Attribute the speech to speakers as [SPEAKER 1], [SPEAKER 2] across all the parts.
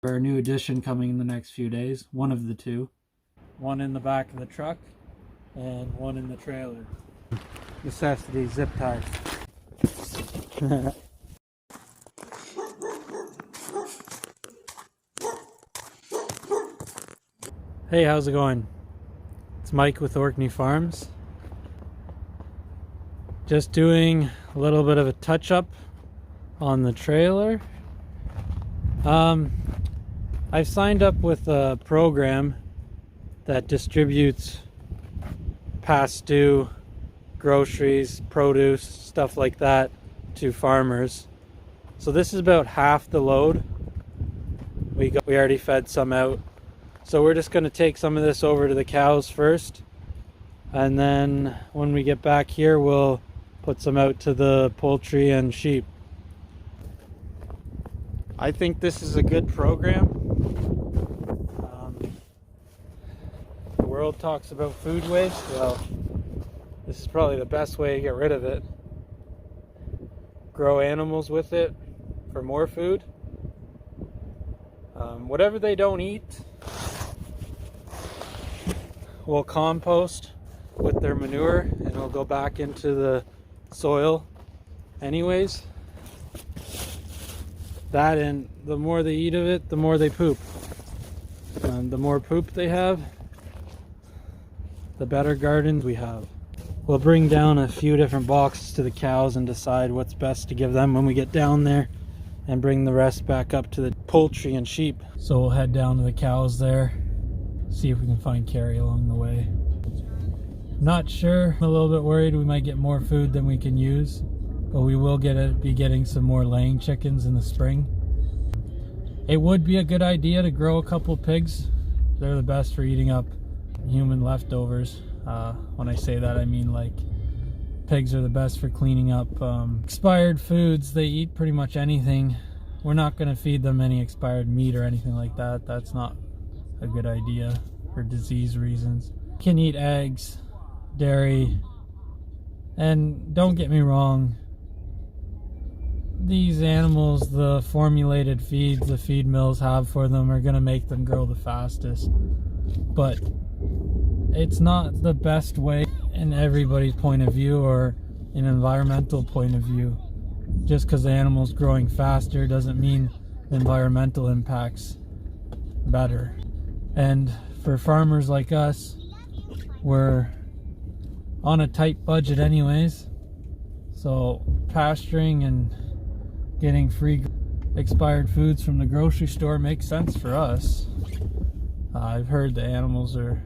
[SPEAKER 1] Our new addition coming in the next few days. One of the two. One in the back of the truck and one in the trailer. Necessity zip ties. Hey, how's it going? It's Mike with Orkney Farms. Just doing a little bit of a touch-up on the trailer. I've signed up with a program that distributes past due groceries, produce, stuff like that to farmers. So this is about half the load. We already fed some out. So we're just going to take some of this over to the cows first. And then when we get back here, we'll put some out to the poultry and sheep. I think this is a good program. The world talks about food waste. Well, this is probably the best way to get rid of it. Grow animals with it for more food. Whatever they don't eat, we'll compost with their manure and it'll go back into the soil anyways. That, and the more they eat of it, the more they poop. And the more poop they have, the better gardens we have. We'll bring down a few different boxes to the cows and decide what's best to give them when we get down there, and bring the rest back up to the poultry and sheep. So we'll head down to the cows there, see if we can find Carrie along the way. Not sure, I'm a little bit worried we might get more food than we can use, but we will be getting some more laying chickens in the spring. It would be a good idea to grow a couple pigs. They're the best for eating up human leftovers. When I say that, I mean like pigs are the best for cleaning up expired foods. They eat pretty much anything. We're not going to feed them any expired meat or anything like that. That's not a good idea for disease reasons. Can eat eggs, dairy, and don't get me wrong, these animals, the formulated feeds the feed mills have for them are going to make them grow the fastest, but it's not the best way in everybody's point of view or an environmental point of view. Just because the animal's growing faster doesn't mean the environmental impact's better. And for farmers like us, we're on a tight budget anyways, so pasturing and getting free expired foods from the grocery store makes sense for us. I've heard the animals are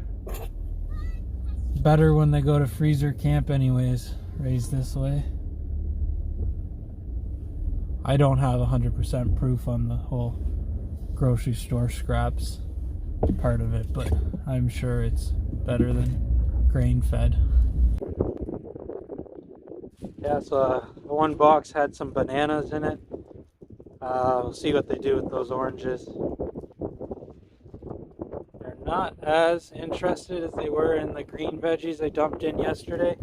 [SPEAKER 1] better when they go to freezer camp anyways, raised this way. I don't have 100% proof on the whole grocery store scraps part of it, but I'm sure it's better than grain fed. Yeah, so one box had some bananas in it. We'll see what they do with those oranges. They're not as interested as they were in the green veggies I dumped in yesterday.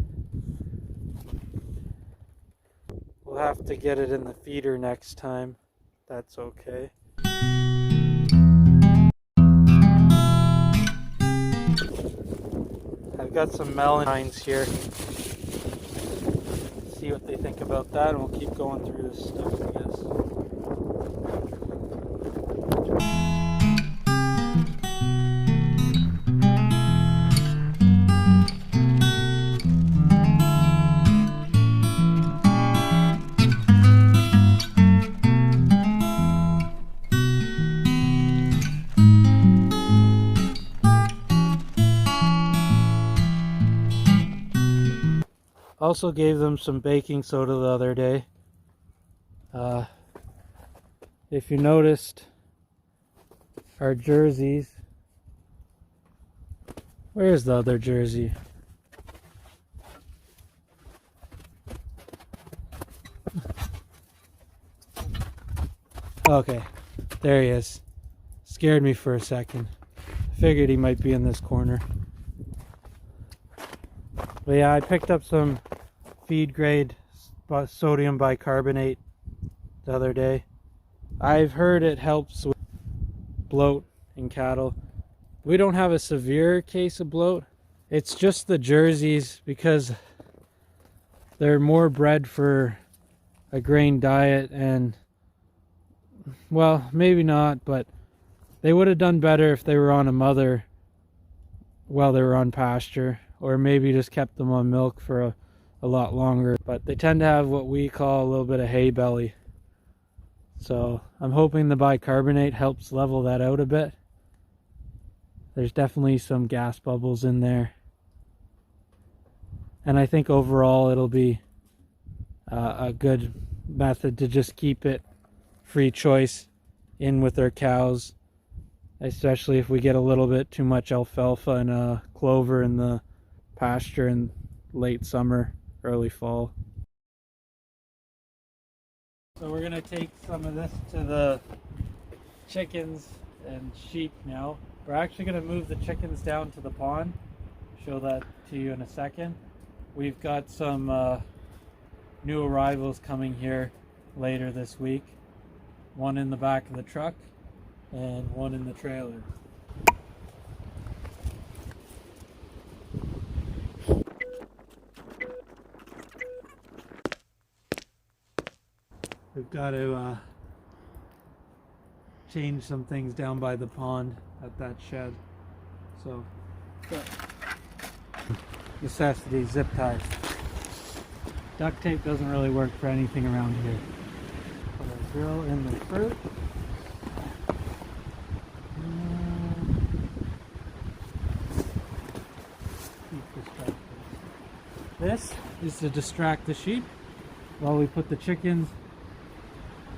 [SPEAKER 1] We'll have to get it in the feeder next time. That's okay. I've got some melon vines here. See what they think about that, and we'll keep going through this stuff, I guess. Also gave them some baking soda the other day. If you noticed, our jerseys. Where's the other jersey? Okay, there he is. Scared me for a second. Figured he might be in this corner. But yeah, I picked up some feed grade sodium bicarbonate the other day. I've heard it helps with bloat in cattle. We don't have a severe case of bloat. It's just the Jerseys because they're more bred for a grain diet, and well, maybe not, but they would have done better if they were on a mother while they were on pasture, or maybe just kept them on milk for a lot longer. But they tend to have what we call a little bit of hay belly. So I'm hoping the bicarbonate helps level that out a bit. There's definitely some gas bubbles in there. And I think overall it'll be a good method to just keep it free choice in with our cows, especially if we get a little bit too much alfalfa and clover in the pasture in late summer, early fall. So we're going to take some of this to the chickens and sheep now. We're actually going to move the chickens down to the pond. Show that to you in a second. We've got some new arrivals coming here later this week. One in the back of the truck and one in the trailer. We've got to change some things down by the pond at that shed. So, necessity, zip ties. Duct tape doesn't really work for anything around here. Put our drill in the fruit. This is to distract the sheep while we put the chickens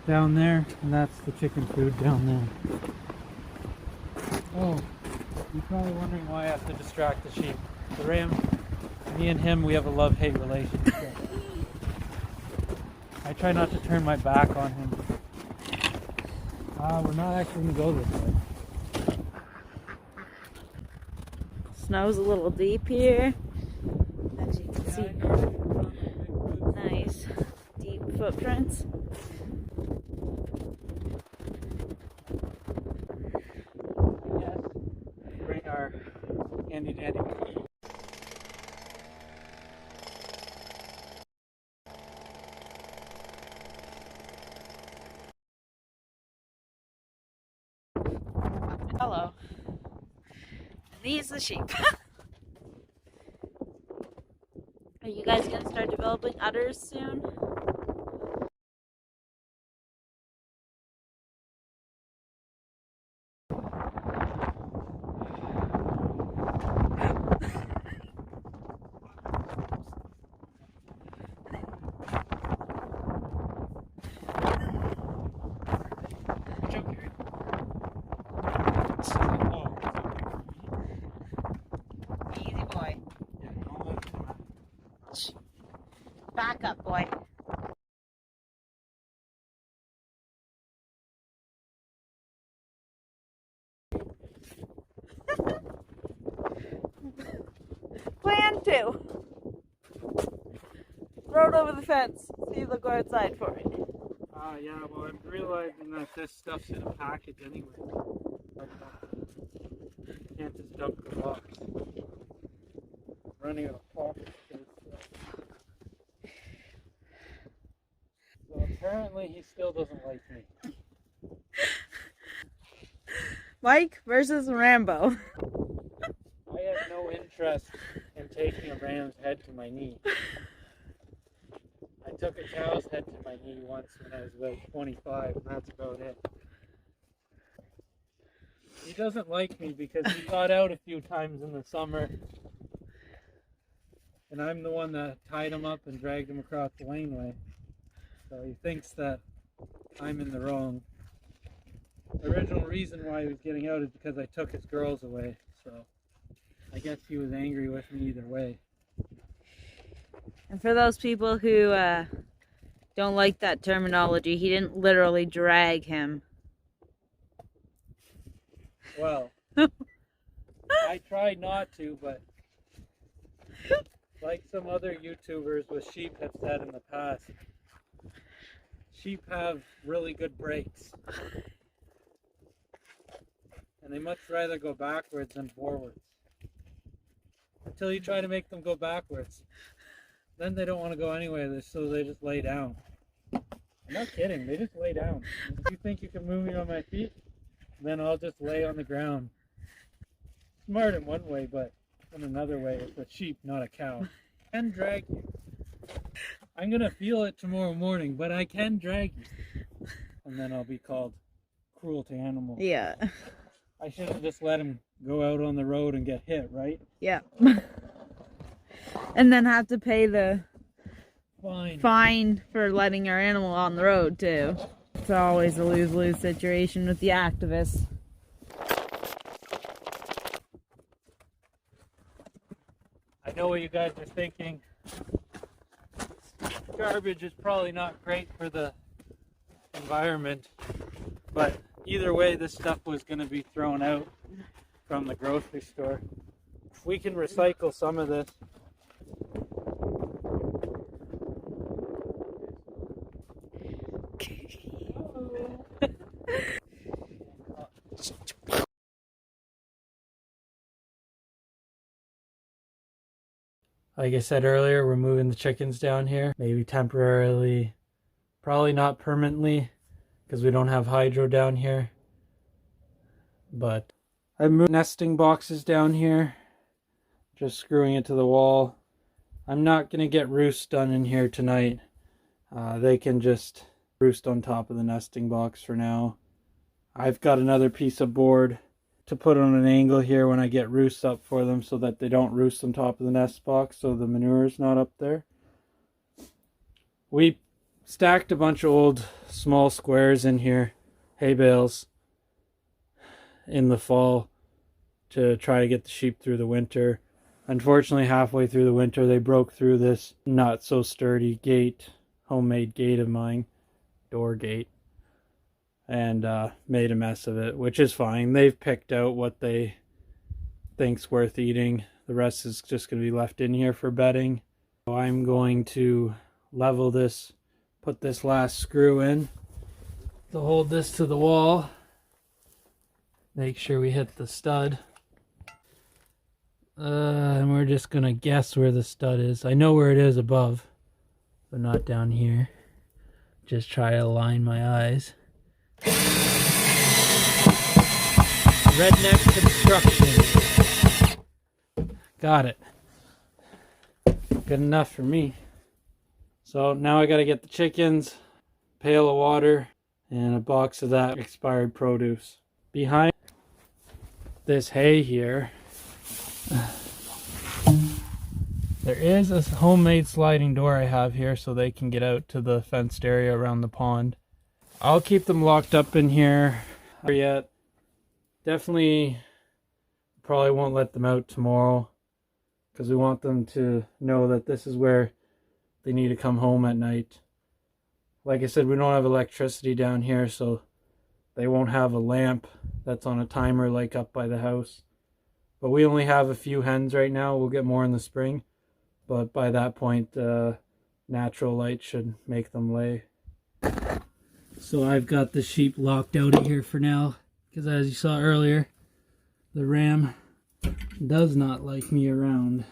[SPEAKER 1] down there, and that's the chicken food down there. Oh, you're probably wondering why I have to distract the sheep. The ram, me and him, we have a love-hate relationship. I try not to turn my back on him. We're not actually going to go this way.
[SPEAKER 2] Snow's a little deep here, as you can see. Nice deep footprints.
[SPEAKER 1] Yes, bring our handy dandy.
[SPEAKER 2] Hello. These are the sheep. Are you guys gonna start developing udders soon? Easy boy. Back up, boy. Plan to. Throw it over the fence. See if they'll go outside for it.
[SPEAKER 1] Yeah, well, I'm realizing that this stuff's in a package anyway. Can't just dump the box. Running out of pockets. So apparently he still doesn't like me.
[SPEAKER 2] Mike versus Rambo.
[SPEAKER 1] I have no interest in taking a ram's head to my knee. I took a cow's head to my knee once when I was about 25, and that's about it. He doesn't like me because he got out a few times in the summer, and I'm the one that tied him up and dragged him across the laneway. So he thinks that I'm in the wrong. The original reason why he was getting out is because I took his girls away, so I guess he was angry with me either way.
[SPEAKER 2] And for those people who don't like that terminology, he didn't literally drag him.
[SPEAKER 1] Well, I tried not to, but like some other YouTubers with sheep have said in the past, sheep have really good brakes. And they much rather go backwards than forwards. Until you try to make them go backwards. Then they don't want to go anywhere, so they just lay down. I'm not kidding, they just lay down. If you think you can move me on my feet, then I'll just lay on the ground. Smart in one way, but in another way, it's a sheep, not a cow. I can drag you. I'm gonna feel it tomorrow morning, but I can drag you. And then I'll be called cruel to animals.
[SPEAKER 2] Yeah.
[SPEAKER 1] I should have just let him go out on the road and get hit, right?
[SPEAKER 2] Yeah. And then have to pay the fine for letting our animal on the road too. It's always a lose-lose situation with the activists.
[SPEAKER 1] I know what you guys are thinking. Garbage is probably not great for the environment, but either way, this stuff was going to be thrown out from the grocery store. We can recycle some of this. Like I said earlier, we're moving the chickens down here. Maybe temporarily, probably not permanently, because we don't have hydro down here. But I moved nesting boxes down here, just screwing it to the wall. I'm not going to get roosts done in here tonight. They can just roost on top of the nesting box for now. I've got another piece of board to put on an angle here when I get roosts up for them so that they don't roost on top of the nest box so the manure is not up there. We stacked a bunch of old small squares in here, hay bales, in the fall to try to get the sheep through the winter. Unfortunately, halfway through the winter, they broke through this not so sturdy gate, homemade gate of mine, door gate, and made a mess of it, which is fine. They've picked out what they think's worth eating. The rest is just going to be left in here for bedding. So I'm going to level this, put this last screw in to hold this to the wall. Make sure we hit the stud. And we're just going to guess where the stud is. I know where it is above, but not down here. Just try to align my eyes. Redneck construction. Got it. Good enough for me. So now I got to get the chickens, pail of water, and a box of that expired produce. Behind this hay here, there is a homemade sliding door I have here so they can get out to the fenced area around the pond. I'll keep them locked up in here yet. Definitely probably won't let them out tomorrow because we want them to know that this is where they need to come home at night. Like I said, we don't have electricity down here, so they won't have a lamp that's on a timer like up by the house. But we only have a few hens right now. We'll get more in the spring. But by that point, natural light should make them lay. So I've got the sheep locked out of here for now. Because as you saw earlier, the ram does not like me around.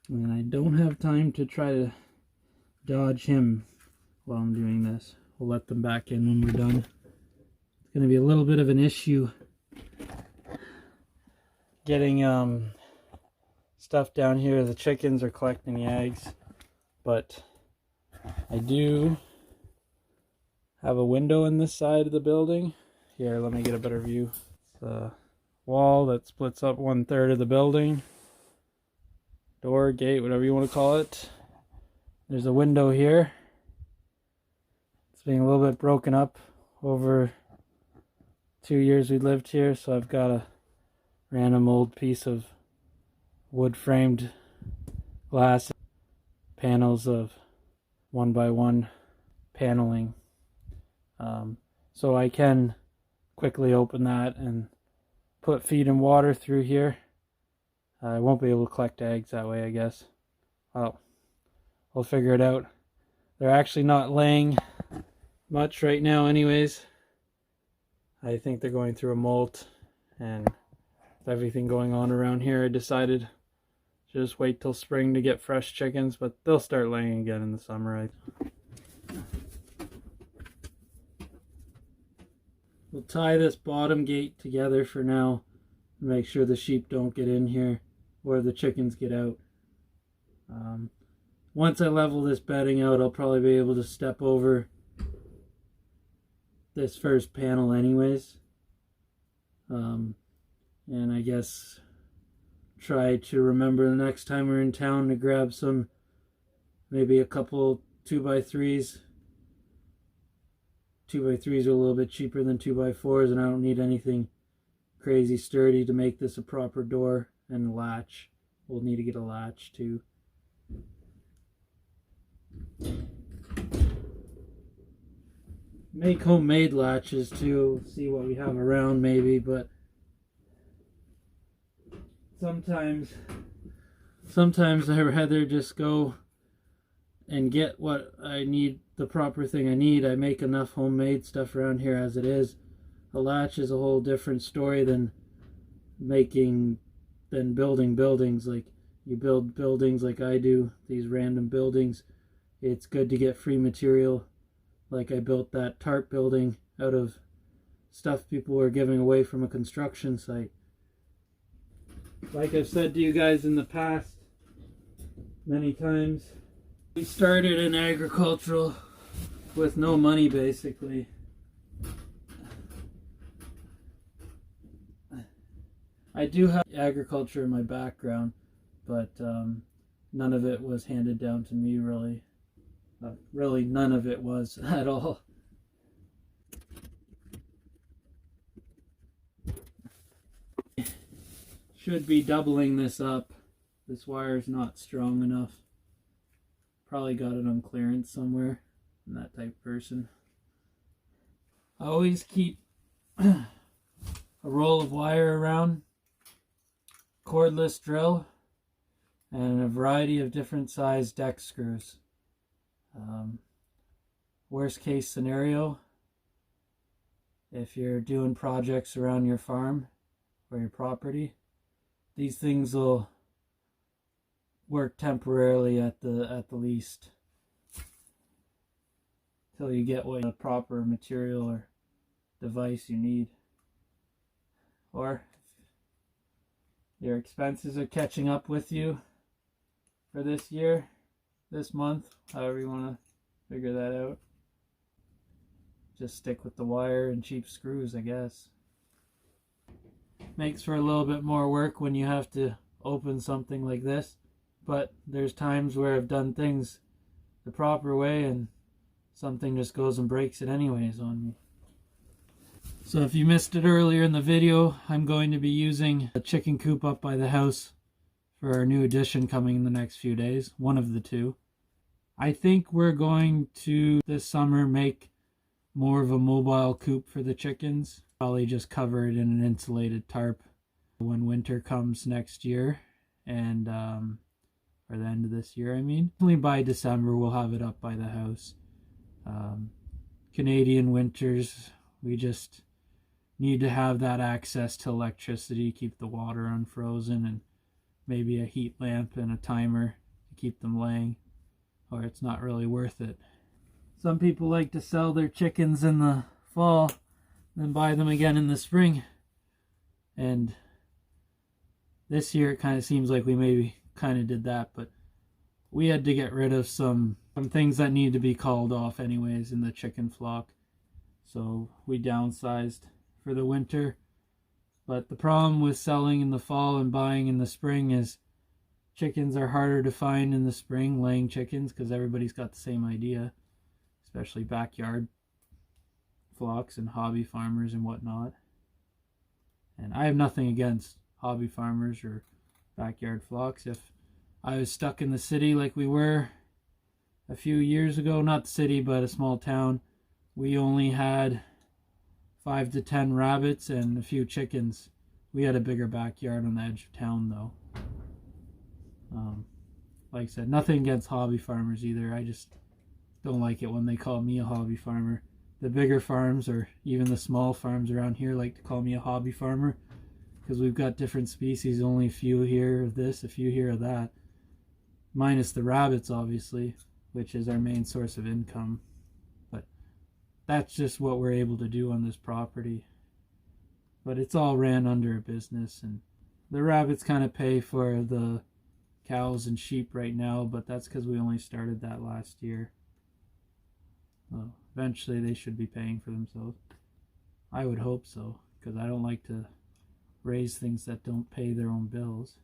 [SPEAKER 1] And I don't have time to try to dodge him while I'm doing this. We'll let them back in when we're done. It's going to be a little bit of an issue getting stuff down here. The chickens are collecting the eggs, but I do have a window in this side of the building. Here, let me get a better view. It's a wall that splits up 1/3 of the building. Door, gate, whatever you want to call it. There's a window here. It's being a little bit broken up over 2 years we lived here, so I've got a random old piece of wood framed glass panels of 1x1 paneling, so I can quickly open that and put feed and water through here. I won't be able to collect eggs that way, I guess. Well, we'll figure it out. They're actually not laying much right now anyways. I think they're going through a molt, and with everything going on around here, I decided to just wait till spring to get fresh chickens, but they'll start laying again in the summer. We'll tie this bottom gate together for now and make sure the sheep don't get in here or the chickens get out. Once I level this bedding out, I'll probably be able to step over this first panel anyways. And I guess try to remember the next time we're in town to grab some, maybe a couple 2x3s. 2x3s are a little bit cheaper than 2x4s, and I don't need anything crazy sturdy to make this a proper door. And a latch. We'll need to get a latch too. Make homemade latches too. See what we have around maybe, but sometimes I'd rather just go and get what I need, the proper thing I need. I make enough homemade stuff around here as it is. A latch is a whole different story than building buildings. Like you build buildings like I do, these random buildings. It's good to get free material. Like I built that tarp building out of stuff people were giving away from a construction site. Like I've said to you guys in the past many times, we started in agricultural with no money basically. I do have agriculture in my background, but none of it was handed down to me really. Really none of it was at all. Should be doubling this up. This wire is not strong enough. Probably got it on clearance somewhere. I'm that type of person. I always keep a roll of wire around, cordless drill, and a variety of different size deck screws. Worst case scenario, if you're doing projects around your farm or your property, these things will work temporarily at the least till you get what the proper material or device you need. Or your expenses are catching up with you for this year, this month, however you want to figure that out. Just stick with the wire and cheap screws, I guess. Makes for a little bit more work when you have to open something like this, but there's times where I've done things the proper way and something just goes and breaks it anyways on me. So if you missed it earlier in the video, I'm going to be using a chicken coop up by the house for our new addition coming in the next few days, one of the two. I think we're going to this summer make more of a mobile coop for the chickens. Probably just cover it in an insulated tarp when winter comes next year, and or the end of this year I mean. Only by December we'll have it up by the house. Canadian winters, we just need to have that access to electricity, keep the water unfrozen, and maybe a heat lamp and a timer to keep them laying, or it's not really worth it. Some people like to sell their chickens in the fall, then buy them again in the spring. And this year it kind of seems like we maybe kind of did that, but we had to get rid of some things that need to be called off anyways in the chicken flock. So we downsized for the winter. But the problem with selling in the fall and buying in the spring is chickens are harder to find in the spring, laying chickens, because everybody's got the same idea, especially backyard flocks and hobby farmers and whatnot. And I have nothing against hobby farmers or backyard flocks. If I was stuck in the city like we were a few years ago, not the city but a small town, we only had 5 to 10 rabbits and a few chickens. We had a bigger backyard on the edge of town though. Like I said, nothing against hobby farmers either. I just don't like it when they call me a hobby farmer. the bigger farms, or even the small farms around here, like to call me a hobby farmer, because we've got different species, only a few here of this, a few here of that, minus the rabbits obviously, which is our main source of income. But that's just what we're able to do on this property. But it's all ran under a business, and the rabbits kind of pay for the cows and sheep right now, but that's because we only started that last year. Well, eventually they should be paying for themselves. I would hope so, because I don't like to raise things that don't pay their own bills.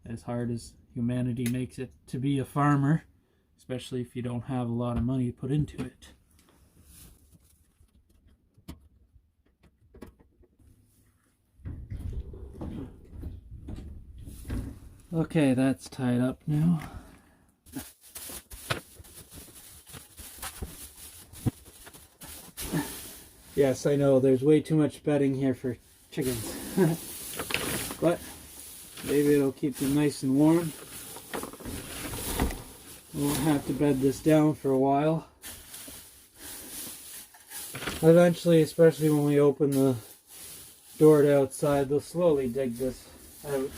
[SPEAKER 1] As hard as humanity makes it to be a farmer, especially if you don't have a lot of money to put into it. Okay, that's tied up now. Yes, I know, there's way too much bedding here for chickens. But maybe it'll keep them nice and warm. We won't have to bed this down for a while. Eventually, especially when we open the door to outside, they'll slowly dig this out.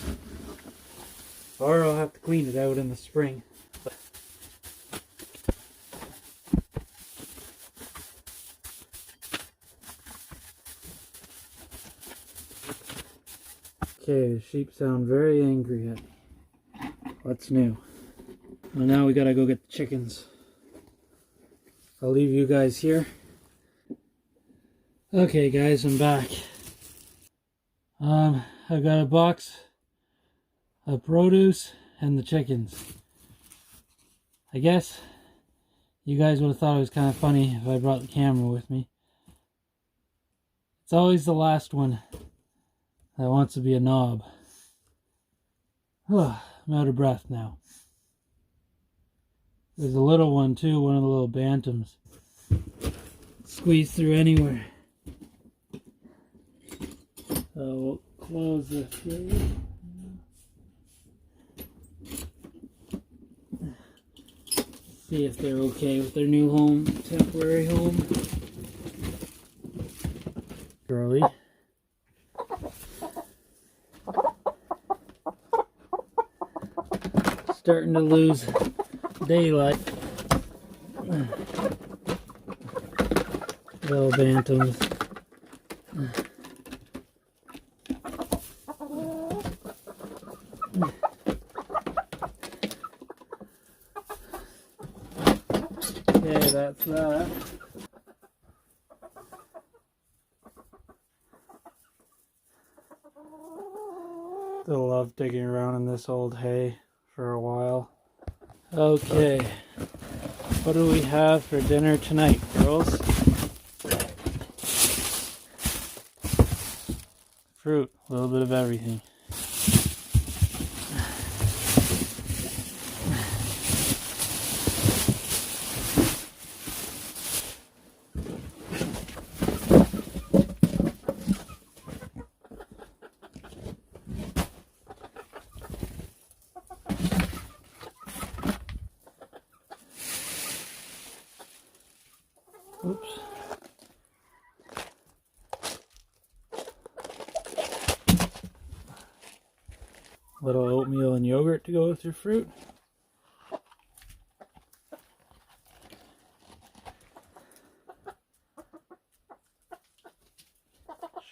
[SPEAKER 1] Or I'll have to clean it out in the spring. Okay, the sheep sound very angry at me. What's new? Well, now we gotta go get the chickens. I'll leave you guys here. Okay guys, I'm back. I've got a box of produce and the chickens. I guess you guys would have thought it was kind of funny if I brought the camera with me. It's always the last one that wants to be a knob. I'm out of breath now. There's a little one too, one of the little bantams. Squeeze through anywhere. So we'll close this here. See if they're okay with their new home, temporary home. Girly. Starting to lose daylight. Little bantams. Okay, that's that. They'll love digging around in this old hay for a while. Okay, what do we have for dinner tonight, girls? Fruit, a little bit of everything. Oops. Little oatmeal and yogurt to go with your fruit.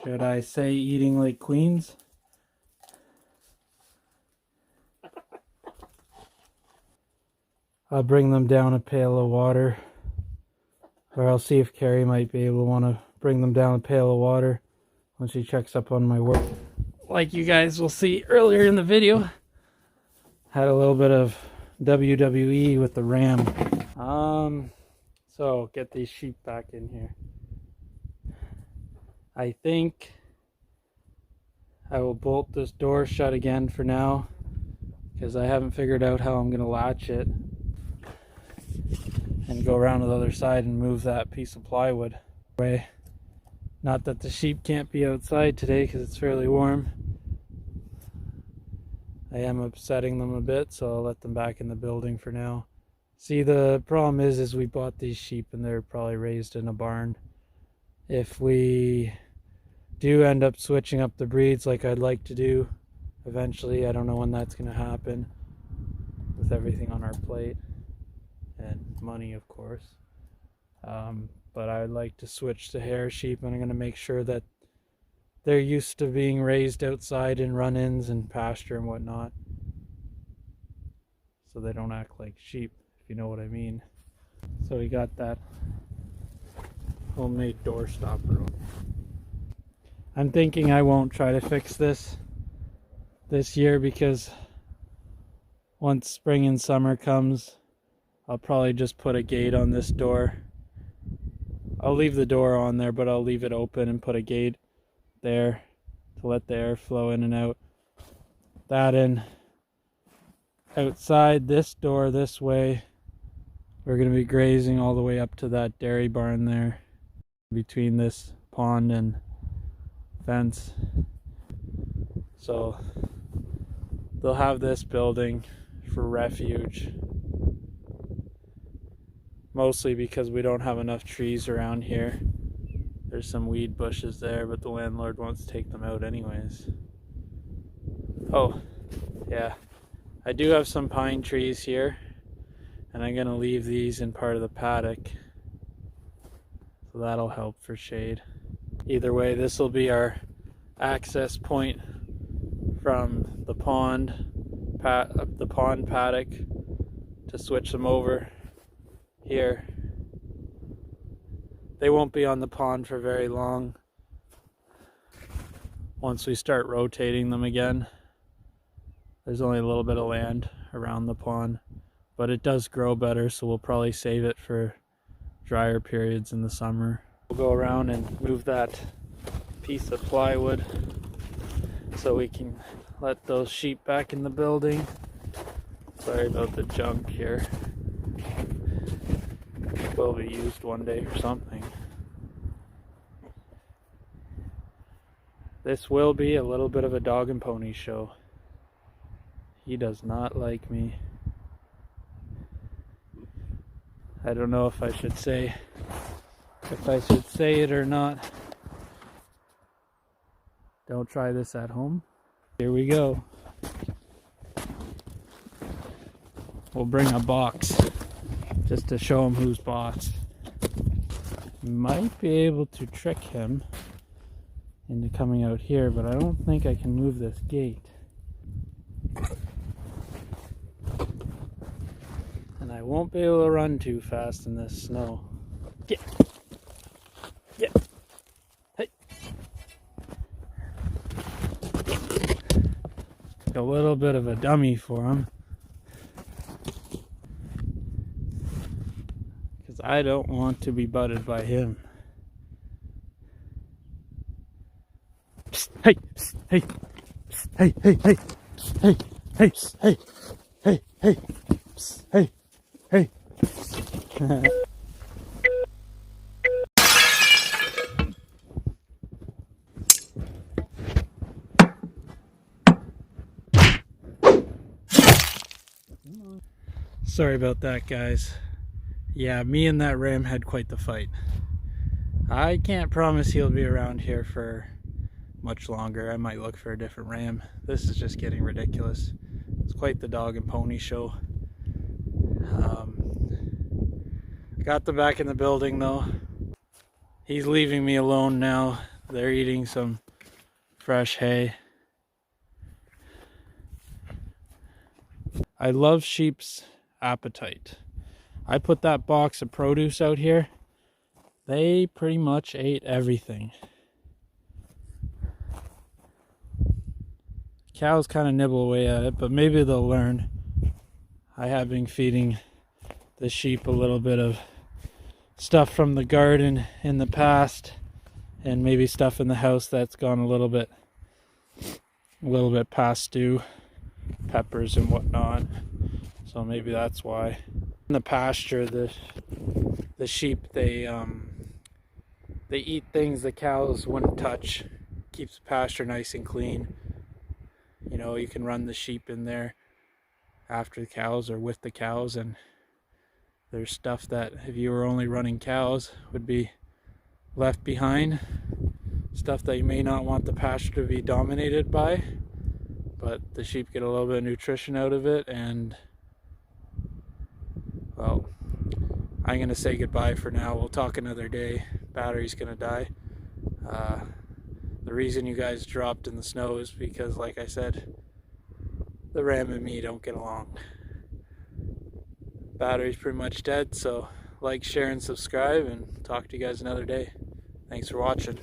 [SPEAKER 1] Should I say eating like queens? I'll bring them down a pail of water. Or I'll see if Carrie might be able to want to bring them down a pail of water when she checks up on my work. Like you guys will see earlier in the video, had a little bit of WWE with the Ram. So get these sheep back in here. I think I will bolt this door shut again for now, because I haven't figured out how I'm going to latch it. And go around to the other side and move that piece of plywood away. Not that the sheep can't be outside today because it's fairly warm. I am upsetting them a bit, so I'll let them back in the building for now. See, the problem is we bought these sheep and they're probably raised in a barn. if we do end up switching up the breeds like I'd like to do eventually. I don't know when that's going to happen with everything on our plate and money, of course. But I would like to switch to hair sheep, and I'm going to make sure that they're used to being raised outside in run-ins and pasture and whatnot, so they don't act like sheep, if you know what I mean. So we got that homemade door stopper. I'm thinking I won't try to fix this year, because once spring and summer comes, I'll probably just put a gate on this door. I'll leave the door on there, but I'll leave it open and put a gate there to let the air flow in and out. That and outside this door this way, we're going to be grazing all the way up to that dairy barn there, between this pond and fence. So they'll have this building for refuge, mostly because we don't have enough trees around here. There's some weed bushes there, but the landlord wants to take them out anyways. Oh yeah, I do have some pine trees here, and I'm gonna leave these in part of the paddock, so that'll help for shade. Either way, this will be our access point from the pond paddock to switch them over here. They won't be on the pond for very long once we start rotating them again. There's only a little bit of land around the pond, but it does grow better, so we'll probably save it for drier periods in the summer. We'll go around and move that piece of plywood so we can let those sheep back in the building. Sorry about the junk here. Will be used one day or something. This will be a little bit of a dog and pony show. He does not like me. I don't know if I should say it or not. Don't try this at home. Here we go. We'll bring a box just to show him who's boss. Might be able to trick him into coming out here, but I don't think I can move this gate. And I won't be able to run too fast in this snow. Get! Get! Hey! A little bit of a dummy for him. I don't want to be butted by him. Psst, hey, psst, hey, psst, hey, hey, hey, psst, hey, hey, psst, hey, hey, hey, psst, hey, hey. Sorry about that, guys. Yeah, me and that ram had quite the fight. I can't promise he'll be around here for much longer. I might look for a different ram. This is just getting ridiculous. It's quite the dog and pony show. Got them back in the building though. He's leaving me alone now. They're eating some fresh hay. I love sheep's appetite. I put that box of produce out here. They pretty much ate everything. Cows kind of nibble away at it, but maybe they'll learn. I have been feeding the sheep a little bit of stuff from the garden in the past, and maybe stuff in the house that's gone a little bit past due, peppers and whatnot. So maybe that's why. In the pasture, the sheep, they eat things the cows wouldn't touch. Keeps the pasture nice and clean. You know, you can run the sheep in there after the cows or with the cows, and there's stuff that if you were only running cows would be left behind, stuff that you may not want the pasture to be dominated by, but the sheep get a little bit of nutrition out of it. And well, I'm gonna say goodbye for now. We'll talk another day. Battery's gonna die. The reason you guys dropped in the snow is because, like I said, the Ram and me don't get along. Battery's pretty much dead, so like, share, and subscribe, and talk to you guys another day. Thanks for watching.